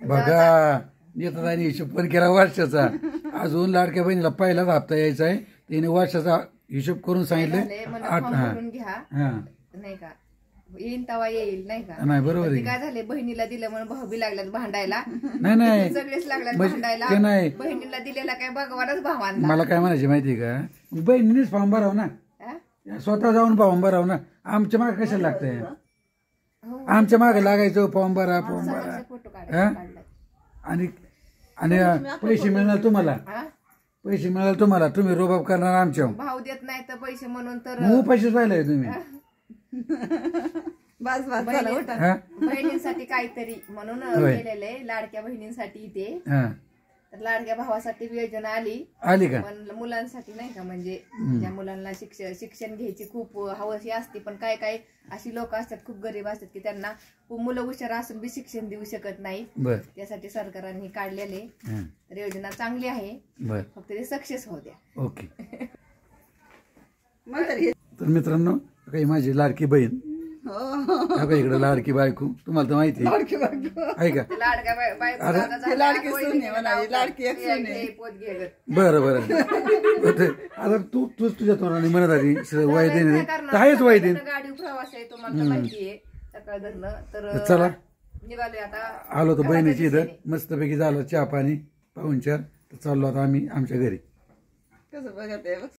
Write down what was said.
बघा येतात आणि हिशोब पण केला वर्षाचा. अजून लाडक्या बहिणीला पहिलाच हप्ता यायचा आहे. तिने वर्षाचा हिशोब करून सांगितलं. नाही का येईन तवा येईल नाही का. नाही बरोबर आहे. काय झाले बहिणीला दिलं म्हणून भाऊ बी लागल्यात भांडायला. नाही सगळेच लागल्यात भांडायला. नाही बहिणीला दिलेला काय भगवानच भावांना. मला काय म्हणायचे माहितीये का बहिणीनेच फॉर्म भराव ना. स्वतः जाऊन फॉर्म भराव ना. आमच्या मागे कशाला लागतंय. आमच्या मागे लागायचं फॉर्म भरा फॉर्म भरा. आणि आणि पैसे मिळणार तुम्हाला. पैसे मिळाल तुम्हाला. तुम्ही रोबाब करणार आमच्या. भाव देत नाही तर पैसे म्हणून तर पैसेच पाहिले तुम्ही. बहिणींसाठी काहीतरी म्हणून केलेलं आहे. लाडक्या बहिणींसाठी इथे तर लाडक्या भावासाठी योजना आली का. पण मुलांसाठी नाही का. म्हणजे ज्या मुलांना शिक्षण घ्यायची खूप हवस असते. पण काय काय अशी लोक असतात खूप गरीब असतात की त्यांना मुलं हुशार असून बी शिक्षण देऊ शकत नाही. त्यासाठी सरकारने काढलेले तर योजना चांगली आहे. फक्त ते सक्सेस होऊ द्या. ओके. तर मित्रांनो काही माझी लाडकी बहीण इकडे लाडकी बायको तुम्हाला तर माहिती आहे का. बरं बरं आता तूच तुझ्या तोंडाने म्हणत आली वाय देणे आहेच वाय देईन. गाडी प्रवास आहे तुम्हाला माहिती आहे सकाळ तर चला निघालोय आता. आलो तर बहिणीची इथं मस्तपैकी झालं चहा पाणी पाहुणचार. तर चाललो आता आम्ही आमच्या घरी. कसं बघत